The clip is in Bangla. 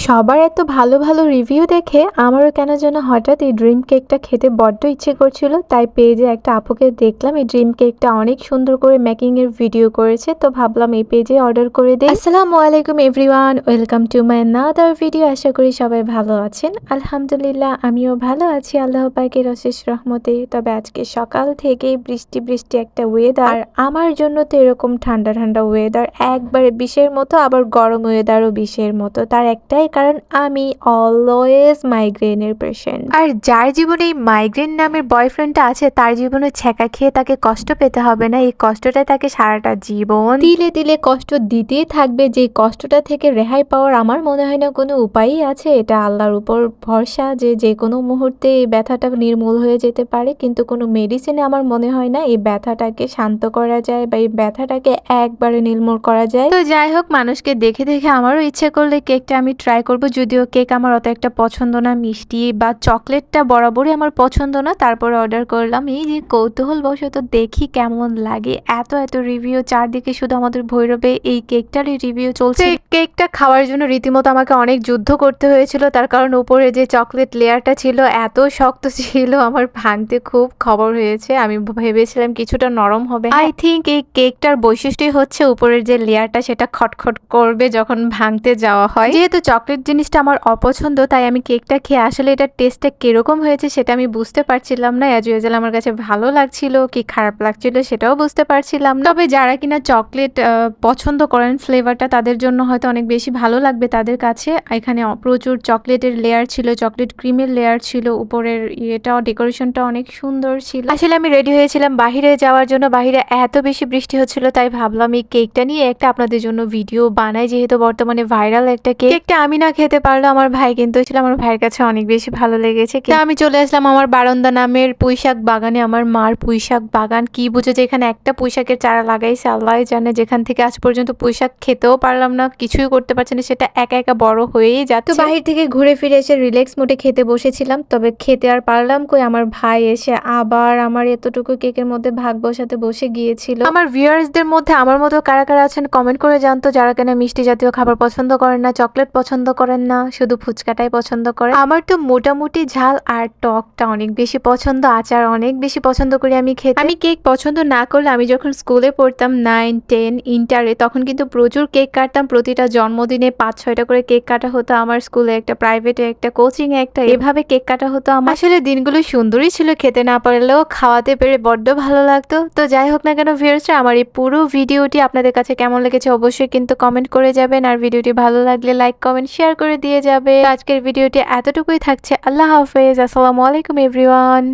সবার এত ভালো ভালো রিভিউ দেখে আমারও কেন যেন হঠাৎ এই ড্রিম কেকটা খেতে বড্ড ইচ্ছে করছিল। তাই পেজে একটা আপুকে দেখলাম এই ড্রিম কেকটা অনেক সুন্দর করে মেকিং এর ভিডিও করেছে, তো ভাবলাম এই পেজে অর্ডার করে দেই। আসসালামু আলাইকুম everyone, welcome to my another video. আশা করি সবাই ভালো আছেন। আলহামদুলিল্লাহ আমিও ভালো আছি আল্লাহ পাকের অশেষ রহমতে। তবে আজকে সকাল থেকে বৃষ্টি বৃষ্টি একটা ওয়েদার, আর আমার জন্য তো এরকম ঠান্ডা ঠান্ডা ওয়েদার একবারে বিষের মতো, আবার গরম ওয়েদারও বিষের মতো। তার একটাই কারণ, আমি অলওয়েজ মাইগ্রেনের পেশেন্ট। আর যার জীবনে এই মাইগ্রেন নামের বয়ফ্রেন্ডটা আছে, তার জীবনে ছ্যাঁকা খেয়ে তাকে কষ্ট পেতে হবে না। এই কষ্টটা তাকে সারাটা জীবন তিলে তিলে কষ্ট দিতেই থাকবে। যে কষ্টটা থেকে রেহাই পাওয়ার আমার মনে হয় না কোনো উপায়ই আছে। এটা আল্লাহর উপর ভরসা যে যে কোনো মুহূর্তে এই ব্যথাটা নির্মূল হয়ে যেতে পারে, কিন্তু কোনো মেডিসিনে আমার মনে হয় না এই ব্যথাটাকে শান্ত করা যায় বা এই ব্যথাটাকে একবারে নির্মূল করা যায়। তো যাই হোক, মানুষকে দেখে দেখে আমারও ইচ্ছে করলে কেকটা আমি ট্রাই করব। যদিও কেক আমার অত একটা পছন্দ না, মিষ্টি বা চকলেটটা বরাবরই আমার পছন্দ না, তারপরে অর্ডার করলাম। এই যে কৌতূহল বশত দেখি কেমন লাগে। এত এত রিভিউ চারদিকে, শুধু আমাদের ভৈরবে এই কেকটারই রিভিউ চলছে। কেকটা খাওয়ার জন্য রীতিমতো আমাকে অনেক যুদ্ধ করতে হয়েছিল, তার কারণ উপরে যে চকলেট লেয়ারটা ছিল এত শক্ত ছিল, আমার ভাঙতে খুব খবর হয়েছে। আমি ভেবেছিলাম কিছুটা নরম হবে। আই থিঙ্ক এই কেকটার বৈশিষ্ট্যই হচ্ছে উপরের যে লেয়ারটা সেটা খটখট করবে যখন ভাঙতে যাওয়া হয়। যেহেতু চকলেট জিনিসটা আমার অপছন্দ, তাই আমি কেকটা খেয়ে আসলে এটার টেস্টটা কিরকম হয়েছে সেটা আমি বুঝতে পারছিলাম না। অ্যাজ ইউজুয়াল আমার কাছে ভালো লাগছিল কি খারাপ লাগছিল সেটাও বুঝতে পারছিলাম না। তবে যারা কিনা চকলেট পছন্দ করেন ফ্লেভারটা, তাদের জন্য হয়তো অনেক বেশি ভালো লাগবে তাদের কাছে। এখানে প্রচুর চকলেটের লেয়ার ছিল, চকলেট ক্রিমের লেয়ার ছিল, উপরের ইয়েটাও ডেকোরেশনটা অনেক সুন্দর ছিল। আসলে আমি রেডি হয়েছিলাম বাহিরে যাওয়ার জন্য, বাহিরে এত বেশি বৃষ্টি হচ্ছিল, তাই ভাবলাম এই কেকটা নিয়ে একটা আপনাদের জন্য ভিডিও বানাই, যেহেতু বর্তমানে ভাইরাল একটা কেকটা আমি না খেতে পারলো, আমার ভাই কিন্তু ছিল, আমার ভাইয়ের কাছে অনেক বেশি ভালো লেগেছে। আমি চলে আসলাম আমার বারান্দা নামের পুঁইশাক বাগানে। আমার মার পুঁইশাক বাগান, কি বুঝে যে এখানে একটা পুঁইশাকের চারা লাগাইছে আল্লাহ জানে, যেখান থেকে আজ পর্যন্ত পুঁইশাক খেতেও পারলাম না, কিছুই করতে পারছি না, সেটা একা একা বড় হয়েই যাচ্ছে। তো বাহির থেকে ঘুরে ফিরে এসে রিল্যাক্স মোডে খেতে বসেছিলাম, তবে খেতে আর পারলাম কই, আমার ভাই এসে আবার আমার এতটুকু কেকের মধ্যে ভাগ বসাতে বসে গিয়েছিল। আমার ভিউয়ার্সদের মধ্যে আমার মতো কারা কারা আছেন কমেন্ট করে জানতো, যারা কেন মিষ্টি জাতীয় খাবার পছন্দ করেন না, চকলেট পছন্দ করেন না, শুধু ফুচকাটাই পছন্দ করেন। আমার তো মোটামুটি ঝাল আর টকটা অনেক বেশি পছন্দ, আচার অনেক বেশি পছন্দ করি আমি খেতে। আমি কেক পছন্দ না করলে, আমি যখন স্কুলে পড়তাম 9, 10, ইন্টারে, তখন কিন্তু প্রচুর কেক কাটতাম। প্রতিটা জন্মদিনে 5-6টা করে কেক কাটা হতো আমার স্কুলে, একটা প্রাইভেটে একটা, কোচিং এ একটা, এভাবে কেক কাটা হতো আমার। আসলে দিনগুলো সুন্দরই ছিল, খেতে না পারলেও খাওয়াতে পেরে বড্ড ভালো লাগতো। তো যাই হোক না কেন ভিউয়ার্সরা, আমার এই পুরো ভিডিওটি আপনাদের কাছে কেমন লেগেছে অবশ্যই কিন্তু কমেন্ট করে যাবেন, আর ভিডিওটি ভালো লাগলে লাইক কমেন্ট শেয়ার করে দিয়ে যাবে। আজকের ভিডিওটি এতটুকুই থাকছে। আল্লাহ হাফেজ, আসসালামু আলাইকুম এভরিওয়ান।